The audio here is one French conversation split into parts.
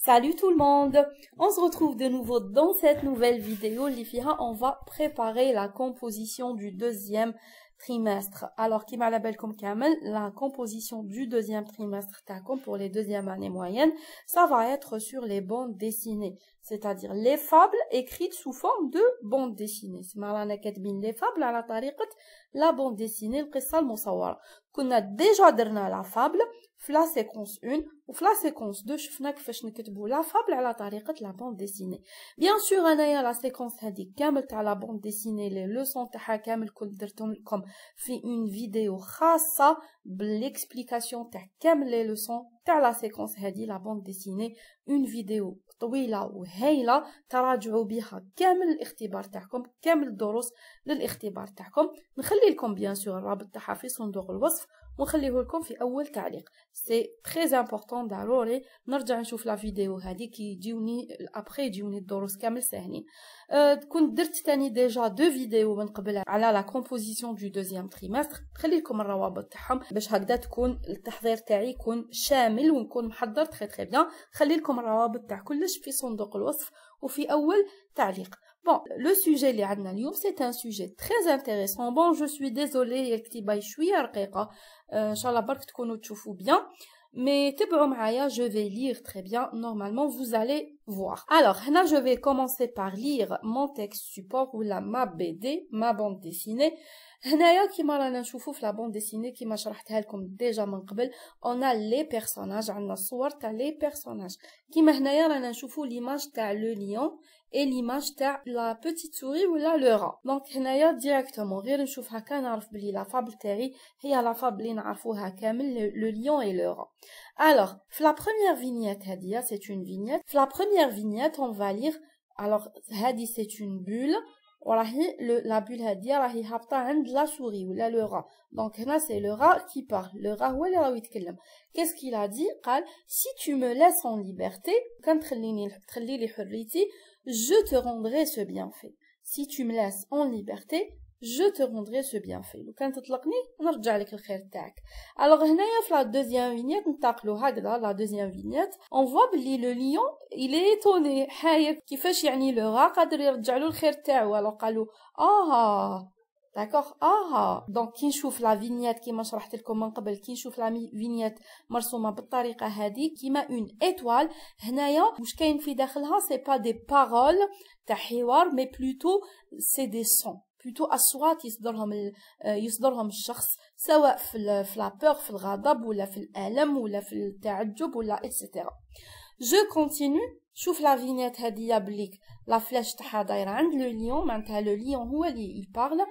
Salut tout le monde! On se retrouve de nouveau dans cette nouvelle vidéo. Lifiha, on va préparer la composition du deuxième trimestre. Alors, qui m'a la belle comme Kamel, la composition du deuxième trimestre comme pour les deuxièmes années moyennes, ça va être sur les bandes dessinées. C'est-à-dire les fables écrites sous forme de bandes dessinées. C'est malana كاتبين les fables على طريقة la bande dessinée, القصة المصورة. كنا déjà درنا la fable في la séquence 1 وفي la séquence 2 شفنا كيفاش نكتبوا la fable على طريقة la bande dessinée. Bien sûr انايا la séquence هذه كامل تاع la bande dessinée les leçons تاعها كامل كنت درتهم لكم في une vidéo خاصة بالexplication تاع كامل les leçons تاع la séquence هذه la bande dessinée, une vidéo طويلة وهايلة تراجعوا بها كامل الاختبار تاعكم كامل الدروس للاختبار تاعكم. نخلي لكم بيان سور الرابط تاعها في صندوق الوصف ونخليه لكم في اول تعليق. سي تري امبورطون ضروري نرجع نشوف لا فيديو هذه كي يجيوني ابري يجيوني الدروس كامل ساهلين. كنت درت ثاني ديجا دو فيديو من قبل على لا كومبوزيسيون دو دوزيام تريمستر، نخلي لكم الروابط تاعهم باش هكذا تكون التحضير تاعي يكون شامل ونكون محضر تري بيان. خلي لكم الروابط تاع كلش في صندوق الوصف وفي اول تعليق. Bon, le sujet اللي عندنا اليوم c'est un sujet très intéressant. Bon, je suis désolée الكتيبة شوية رقيقة، ان شاء الله برك تكونوا تشوفوا bien. Mais تبعوا معايا, je vais lire très bien. Normalement, vous allez voir. Alors, هنا je vais commencer par lire mon texte support ou ma BD, ma bande dessinée. هنايا كيما رانا نشوفوا في لا بوند ديسيني كيما شرحتها لكم ديجا من قبل، on a les personnages، عندنا الصور تاع les personnages. كيما هنايا رانا نشوفوا l'image تاع le lion et l'image تاع la petite souris ولا le rat. دونك هنايا ديريكتومون غير نشوف هكا نعرف بلي لا فابل تاعي هي لا فابل اللي نعرفوها كامل le lion et le rat. Alors, في la première vignette هادية c'est une vignette. في la première vignette on va lire. Alors هادي c'est une bulle. وراهي la bulle هادية راهي هابطة عند la souris ولا le rat. Donc هنا c'est le rat qui parle. Le rat هو اللي راهو يتكلم. Qu'est-ce qu'il a dit? قال si tu me laisses en liberté كان تخلي لي حريتي je te rendrai ce bienfait. Si tu me laisses en liberté je te rendrai ce bienfait. لو كان تطلقني نرجع لك الخير تاعك. Alors هنايا في la deuxième vignette ننتقلوا هكذا la deuxième vignette on voit بلي le lion il est étonné حاير كيفاش يعني le rat قادر يرجع له الخير تاعو. alors قالوا d'accord دونك كي نشوف لا فينيت كيما شرحت لكم من قبل كي نشوف لا فينيت مرسومه بالطريقه هذه كيما اون ايتوال. هنايا واش كاين في داخلها سي با دي بارول تاع حوار مي بلوتو سي دي سون بلوتو اصوات يصدرهم الشخص سواء في لا بور في الغضب ولا في الالم ولا في التعجب ولا ايتترا. جو كونتينيو. شوف لا فينيت هذه بليك لا فلاش تاعها دايره عند لو ليون معناتها لو ليون هو اللي يبارل.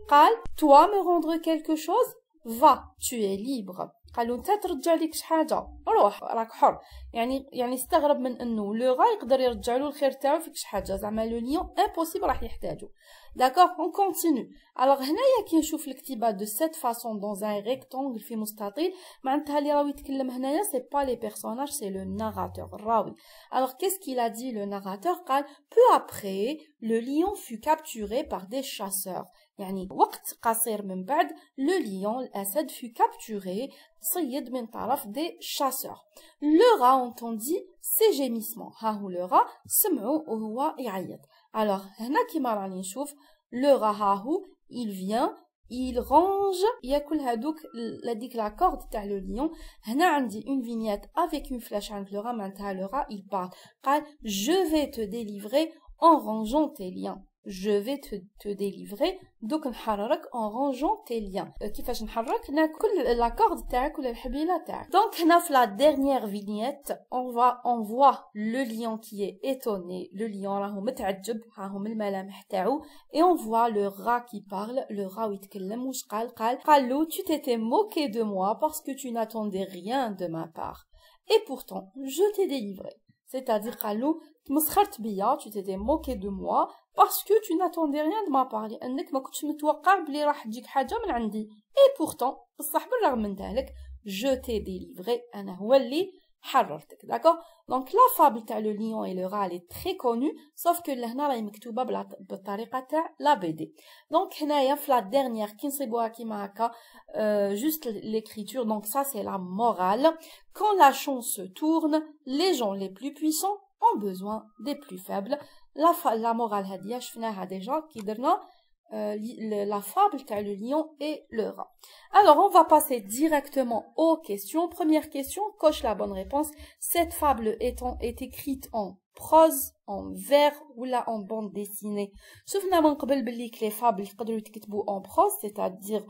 قال toi me rendre quelque chose va tu es libre. قالوا انت ترجع لك شحاجه روح راك حر. يعني استغرب من انه لو غا يقدر يرجع له الخير تاعو فيك شحاجه زعما لو ليون امبوسيبل راح يحتاجو. داكور اون كونتينيو. الوغ هنايا كي نشوف الكتيبه دو سيت فاصون دون ان ريكتانغل في مستطيل معناتها اللي راهو يتكلم هنايا سي با لي بيرسوناج سي لو ناراتور الراوي. الوغ كيس كيل ا دي لو ناراتور قال peu après le lion fut capturé par des chasseurs. يعني وقت قصير من بعد لو ليون الاسد fut capturé صيد من طرف دي chasseurs. Le rat entendit ces gémissements. ها هو le rat سمعوا وهو يعيط. alors هنا كيما راني نشوف le rat ها هو il vient il range ياكل هذيك لا كورد تاع لو ليون. هنا عندي une vignette avec une flèche عند le rat معناتها le rat il parle. قال je vais te délivrer en rangeant tes liens. je vais te délivrer دوك نحررك en rangeant tes liens. كيفاش نحرك؟ ناكل لا كورد تاعك ولا الحبيله تاعك. دونك هنا في la dernière vignette on voit le lion qui est étonné. le lion راهو متعجب ها هم الملامح تاعو et on voit le rat qui parle. le rat يتكلم واش قال له tu t'étais moqué de moi parce que tu n'attendais rien de ma part et pourtant je t'ai délivré. c'est-à-dire قال له تمسخرت بيا tu t'étais moqué de moi parce que tu n'attendais rien de ma part لأنك ما كنتش متوقع بلي راح تجيك حاجة من عندي. et pourtant بصح بالرغم من ذلك je t'ai délivré أنا هو اللي حررتك. D'accord? Donc la fable تاع le lion et le rat elle est très connue, sauf que لهنا راهي مكتوبة بالطريقة تاع la BD. Donc هنايا في la dernière كي نصيبوها كيما هكا juste l'écriture. Donc ça c'est la morale. Quand la chance se tourne, les gens les plus puissants ont besoin des plus faibles. La morale هذه شفناها déjà كي درنا la fable t'as le lion et le rat. Alors on va passer directement aux questions. Première question, coche la bonne réponse. Cette fable est écrite en prose, en vers ou là en bande dessinée. شفنا من قبل بلي que les fables يقدروا يتكتبوا en prose, c'est-à-dire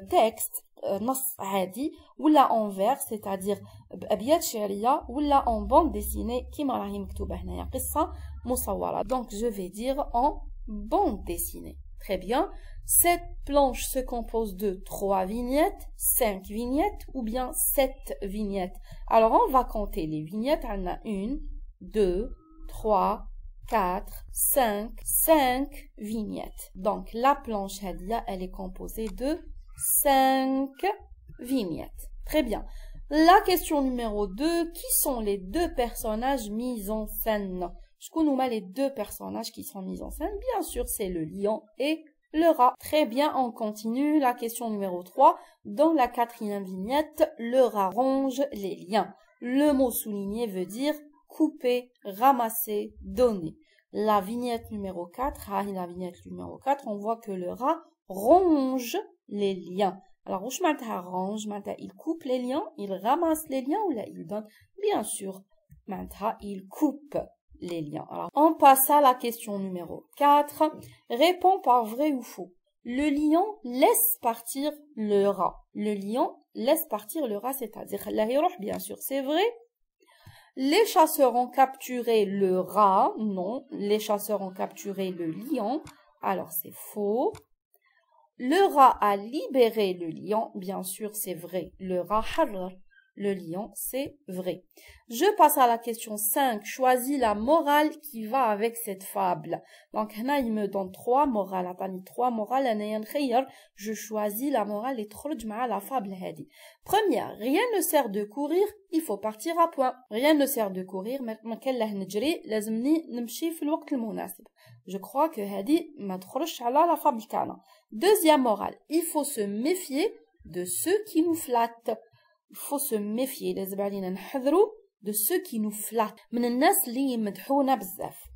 texte نص عادي, ou là en vers, c'est-à-dire بأبيات شعرية, ou là en bande dessinée كيما راهي مكتوبة هنايا قصة مصورة. Donc je vais dire en bande dessinée. Très bien. Cette planche se compose de 3 vignettes, 5 vignettes ou bien 7 vignettes. Alors, on va compter les vignettes. On a 1, 2, 3, 4, 5 vignettes. Donc, la planche Hadia, elle est composée de 5 vignettes. Très bien. La question numéro 2, qui sont les deux personnages mis en scène? Les deux personnages qui sont mis en scène, bien sûr, c'est le lion et le rat. Très bien, on continue. La question numéro 3. Dans la 4e vignette, le rat ronge les liens. Le mot souligné veut dire couper, ramasser, donner. La vignette numéro 4, on voit que le rat ronge les liens. Alors, où ronge, il coupe les liens, il ramasse les liens ou là il donne? Bien sûr, il coupe les liens. Alors, on passe à la question numéro 4. Réponds par vrai ou faux. Le lion laisse partir le rat. Le lion laisse partir le rat, c'est-à-dire, bien sûr, c'est vrai. Les chasseurs ont capturé le rat. Non, les chasseurs ont capturé le lion. Alors, c'est faux. Le rat a libéré le lion. Bien sûr, c'est vrai. Le rat harrar le lion, c'est vrai. Je passe à la question 5. Choisis la morale qui va avec cette fable. Donc, là, il me donne 3 morales. Attendez, 3 morales. Je choisis la morale et تخرج مع la fable. Première, rien ne sert de courir, il faut partir à point. Rien ne sert de courir, ما كان له نجري, لازمني نمشي في الوقت المناسب. Je crois que هذه ما تخرجش على la fable تاعنا. Deuxième morale, il faut se méfier de ceux qui nous flattent. Il faut se méfier de ceux qui nous flattent.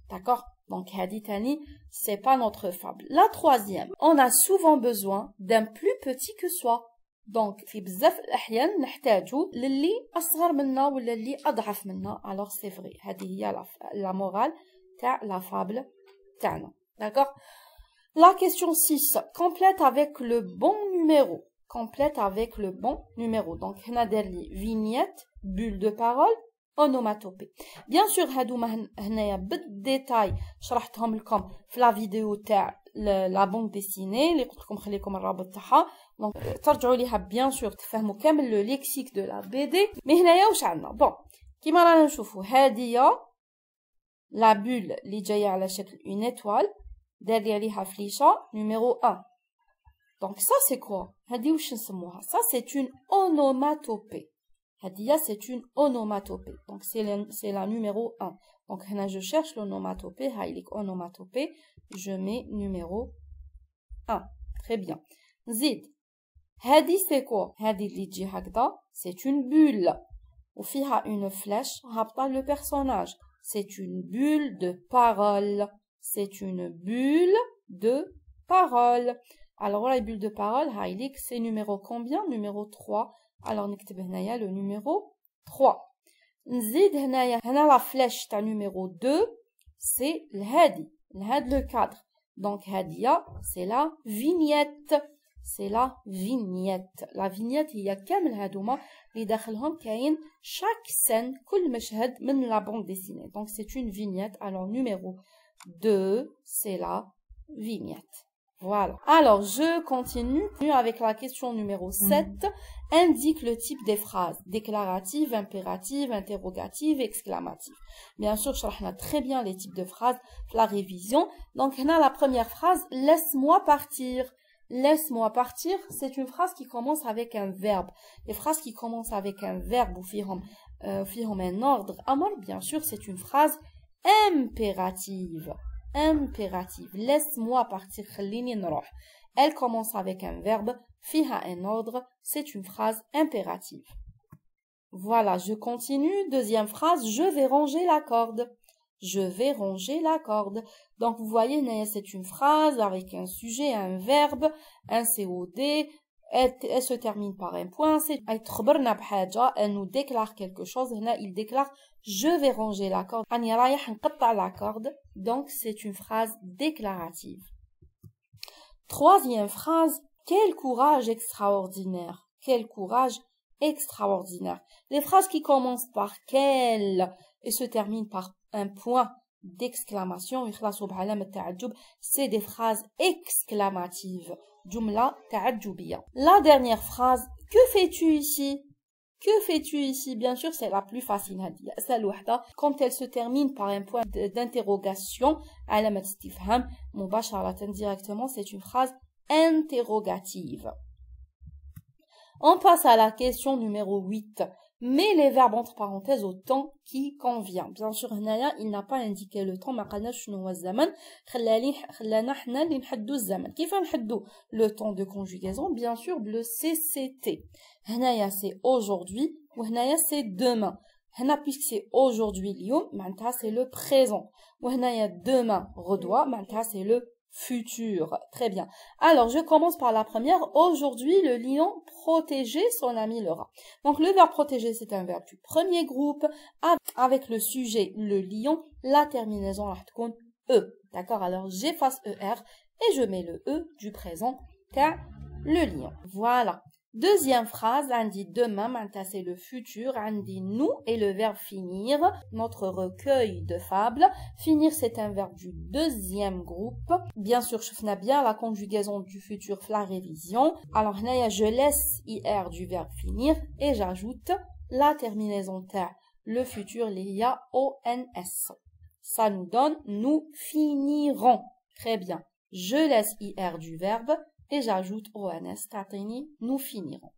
D'accord? Donc, Hadithani, c'est pas notre fable. La troisième, on a souvent besoin d'un plus petit que soi. Donc, في بزاف الأحيان نحتاجو للي أصغر منا ولا اللي أضعف منا. Alors, c'est vrai. هذه هي la morale تاع la fable تاعنا. D'accord? La question 6. Complète avec le bon numéro. Complète avec le bon numéro. Donc, هنا دار لي vignette, bulle de parole, onomatopée. Bien sûr, هادوما هنايا بالديتاي شرحتهم لكم في لا فيديو تاع لا بوند ديسيني اللي قلت لكم خليكم الرابط تاعها. دونك ترجعوا ليها بيان سور تفهموا كامل لو ليكسيك دو لا بي دي. مي هنايا واش عندنا؟ بون كيما رانا نشوفوا هادية لا بول اللي جايه على شكل اون ايتوال دار لي عليها فليشه نيميرو 1. Donc ça c'est quoi? Ça c'est une onomatopée. C'est une onomatopée. Donc c'est la numéro 1. Donc là je cherche l'onomatopée. Onomatopée. Je mets numéro 1. Très bien. Zid. Hadi c'est quoi? Hadi li tji hakda, c'est une bulle. Ou fiha une flèche, habta le personnage. C'est une bulle de parole. C'est une bulle de parole. Alors, la bulle de parole, c'est numéro combien? Numéro 3. Alors, نكتب هنايا le numéro 3. نزيد هنايا la flèche ta numéro 2, c'est l'hadi. Le cadre. Donc, هادية, c'est la vignette. C'est la vignette. La vignette, هي كامل هادوما اللي داخلهم كاين chaque scène, كل مشهد من la bande dessinée. Donc, c'est une vignette. Alors, numéro 2, c'est la vignette. Voilà. Alors, je continue avec la question numéro 7. Indique le type des phrases. Déclarative, impérative, interrogative, exclamative. Bien sûr, je rachète très bien les types de phrases, la révision. Donc, on a la première phrase, laisse-moi partir. Laisse-moi partir, c'est une phrase qui commence avec un verbe. Les phrases qui commencent avec un verbe, ou فيهم un ordre أمر, bien sûr, c'est une phrase impérative. Impérative. Laisse-moi partir, خليني نروح. Elle commence avec un verbe, فيها un ordre, c'est une phrase impérative. Voilà, je continue. Deuxième phrase, je vais ranger la corde. Je vais ranger la corde. Donc, vous voyez, c'est une phrase avec un sujet, un verbe, un COD. Elle se termine par un point. Elle nous déclare quelque chose. Il déclare, je vais ranger la corde. la corde. Donc, c'est une phrase déclarative. Troisième phrase, quel courage extraordinaire. Quel courage extraordinaire. Les phrases qui commencent par quel et se terminent par un point d'exclamation, c'est des phrases exclamatives. Jumla ta'ajjubiyya. La dernière phrase, que fais-tu ici? Que fais-tu ici? Bien sûr, c'est la plus facile. Quand elle se termine par un point d'interrogation, directement, c'est une phrase interrogative. On passe à la question numéro 8. Mets les verbes entre parenthèses au temps qui convient. Bien sûr, il n'a pas indiqué le temps. Le temps de conjugaison, bien sûr, le CCT. C'est aujourd'hui ou c'est demain. Puisque c'est aujourd'hui, c'est le présent. Demain, redoit, c'est le futur. Très bien. Alors, je commence par la première. Aujourd'hui, le lion protégeait son ami le rat. Donc, le verbe protéger, c'est un verbe du premier groupe. Avec le sujet, le lion, la terminaison, E. D'accord? Alors, j'efface ER et je mets le E du présent, car le lion. Voilà. Deuxième phrase, on dit demain, c'est le futur, on dit nous et le verbe finir, notre recueil de fables. Finir, c'est un verbe du deuxième groupe. Bien sûr, je fais bien la conjugaison du futur, la révision. Alors, je laisse IR du verbe finir et j'ajoute la terminaison ta, le futur, l'IA ONS. Ça nous donne nous finirons. Très bien. Je laisse IR du verbe et j'ajoute ONS, tatini, nous finirons.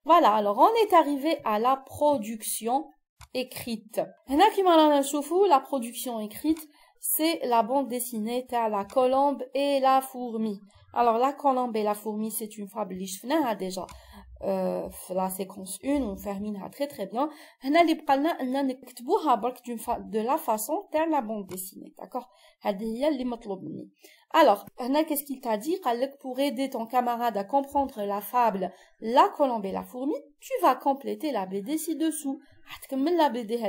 Voilà, alors on est arrivé à la production écrite. La production écrite, c'est la bande dessinée à la colombe et la fourmi. Alors la colombe et la fourmi, c'est une fable déjà. La séquence 1, on termine très très bien. De la façon de la bande dessinée, d'accord? Alors, qu'est-ce qu'il t'a dit? Pour aider ton camarade à comprendre la fable La colombe et la fourmi, tu vas compléter la BD ci-dessous. La BD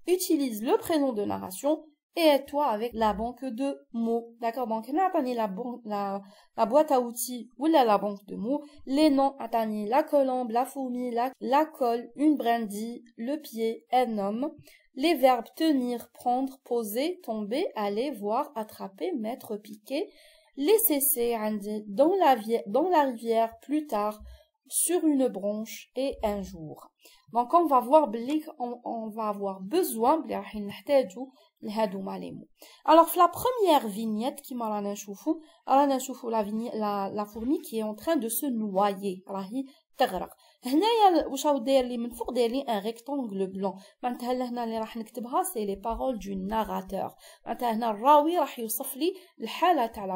utilise le prénom de narration et aide-toi avec la banque de mots. D'accord? Donc, on a la boîte à outils ou la banque de mots. Les noms, la colombe, la fourmi, la colle, une brindille, le pied, un homme. Les verbes tenir, prendre, poser, tomber, aller, voir, attraper, mettre, piquer. Les cesser, dans la rivière, plus tard, sur une branche et un jour. Donc, on va voir, on va avoir besoin, alors, la première vignette qui m'a la fourmi qui est en train de se noyer. un rectangle blanc. C'est les paroles du narrateur. la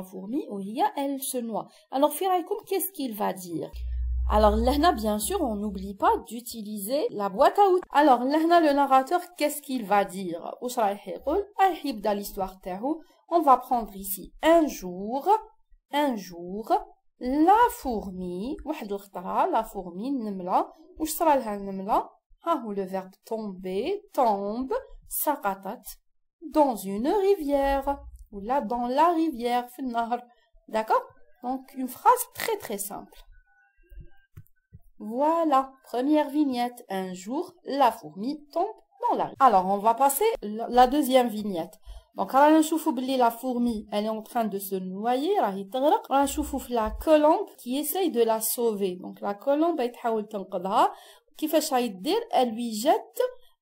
fourmi elle se noie. Alors, qu'est-ce qu'il va dire? Alors, là, bien sûr, on n'oublie pas d'utiliser la boîte à outils. Alors, là, le narrateur, qu'est-ce qu'il va dire? l'histoire. On va prendre ici un jour, la fourmi, la fourmi, nimla, le verbe tomber, tombe, saqatat, dans une rivière, ou là, dans la rivière, d'accord? Donc, une phrase très très simple. Voilà, première vignette. Un jour, la fourmi tombe dans la rivière. Alors, on va passer la deuxième vignette. Donc, la fourmi, elle est en train de se noyer. La colombe qui essaye de la sauver. Donc, la colombe, elle lui jette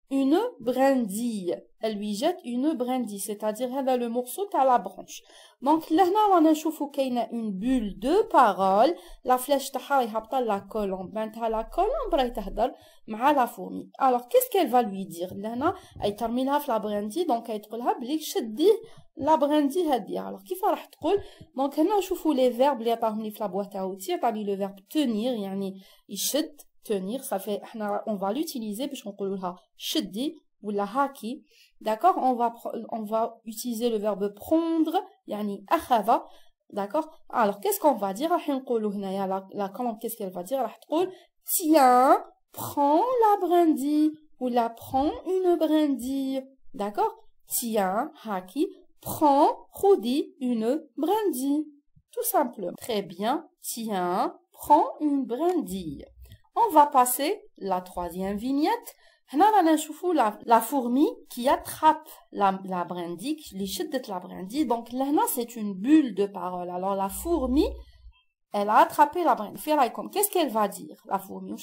une brindille. elle lui jette une brindille, c'est-à-dire هذا le morceau à la branche. Donc لهنا رانا نشوفوا كاينه une bulle de parole, la flèche تاعها راهي هابطه la colombe, معناتها la colombe راهي تهضر مع la fourmi. Alors qu'est-ce qu'elle va lui dire لهنا؟ اي ترمي لها في la brindille, donc اي تقولها بلي شدي la brindille هذه. Alors كيف راح تقول؟ donc هنا نشوفوا les verbes اللي عطاهم لي في la boîte à outils, عطاني le verbe tenir يعني يشد tenir, ça fait on va l'utiliser باش نقولوا لها شدي ولا هاكي. D'accord, on va utiliser le verbe prendre, yani akhadha. D'accord. Alors qu'est-ce qu'on va dire? La colombe, qu'est-ce qu'elle va dire? Elle va dire tiens, prends la brindille ou la prends une brindille. D'accord. Tiens, haki, prends, khudi, une brindille. Tout simplement. Très bien. Tiens, prends une brindille. On va passer la troisième vignette. La fourmi qui attrape la brindille, les chutes de la brindille. Donc là, c'est une bulle de parole. Alors la fourmi, elle a attrapé la brindille. Qu'est-ce qu'elle va dire, la fourmi?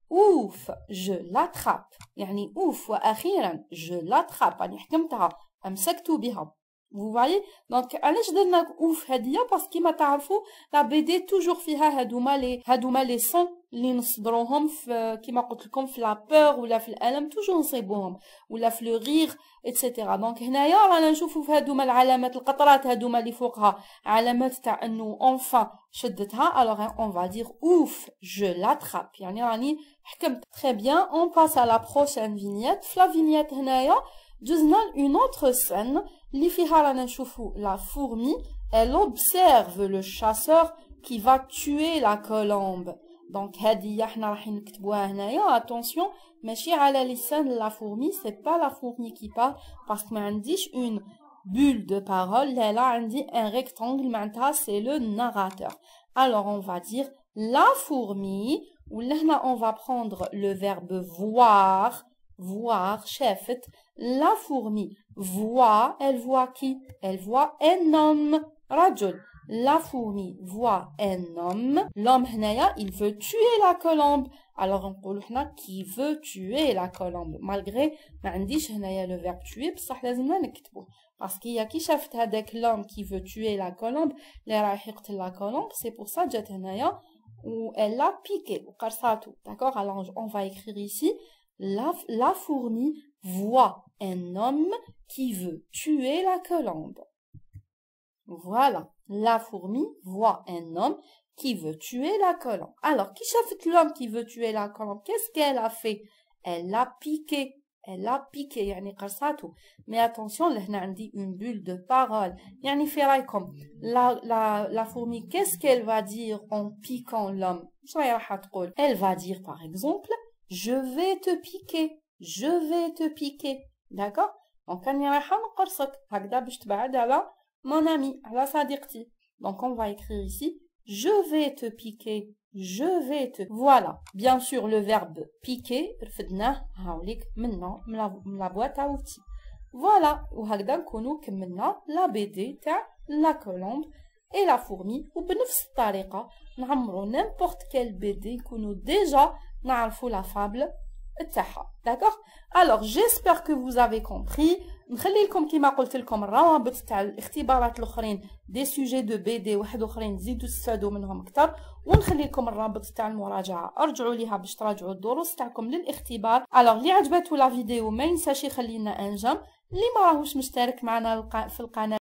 Ouf, je l'attrape. Yani ouf, wa akhiran, je l'attrape. Yani حكمتها, أمسكت بها. Vous voyez? Donc, علاش درنا ouf هدية؟ parce كيما تعرفوا la BD toujours فيها هادوما les sons اللي نصدروهم في كيما قلت لكم في la peur ولا في الألم toujours نصيبوهم ولا في le rire etc. donc هنايا رانا نشوفوا في هادوما العلامات القطرات هادوما اللي فوقها علامات تاع انه enfin شدتها. alors on va dire ouf je l'attrape يعني راني حكمت. très bien, on passe à la prochaine vignette. في la vignette هنايا جزنا une autre scène اللي فيها رانا نشوفوا la fourmi elle observe le chasseur qui va tuer la colombe. Donc هذه احنا راح نكتبوها هنايا. attention ماشي على لسان la fourmi, c'est pas la fourmi qui parle parce que ما عنديش une bulle de parole, là عندي un rectangle معناتها c'est le narrateur. alors on va dire la fourmi ou là on va prendre le verbe voir. voir, شافت. la fourmi voit, elle voit qui? elle voit un homme, رجل. la fourmi voit un homme. l'homme هنايا il veut tuer la colombe. alors نقولوا حنا qui veut tuer la colombe malgré ما عنديش هنايا le verbe tuer بصح لازمنا نكتبوه parce qu'il y a qui شافت هذاك l'homme qui veut tuer la colombe اللي راح يقتل la colombe. c'est pour ça جات هنايا où elle l'a piqué وقرصاتو. d'accord. alors on va écrire ici la fourmi voit un homme qui veut tuer la colombe. Voilà, la fourmi voit un homme qui veut tuer la colombe. Alors, qui chafet l'homme qui veut tuer la colombe? Qu'est-ce qu'elle a fait? Elle l'a piqué. Elle l'a piqué, يعني قرصاتو. Mais attention, là, on a une bulle de parole. يعني في رايكم la fourmi, qu'est-ce qu'elle va dire en piquant l'homme? Elle va dire par exemple je vais te piquer. je vais te piquer. d'accord. donc أنا رايحة نقرصك هكذا باش تبعد على mon ami, على صديقتي. donc on va écrire ici je vais te piquer. je vais te. voilà. bien sûr le verbe piquer رفدناه هاوليك منا من la boîte à outils. voilà. وهكذا نكونوا كملنا la BD تاع la colombe et la fourmi. وبنفس الطريقة نعمروا n'importe quelle BD نكونوا déjà نعرفوا la fable تاعها. d'accord. alors j'espère que vous avez compris. نخلي لكم كيما قلت لكم الروابط تاع الاختبارات الاخرين دي سوجي دو بي واحد اخرين تزيدوا تستفادوا منهم اكثر ونخلي لكم الرابط تاع المراجعه ارجعوا ليها باش تراجعوا الدروس تاعكم للاختبار. alors اللي عجبته لا فيديو ما ينساش يخلي لنا ان جيم. اللي ما راهوش مشترك معنا في القناه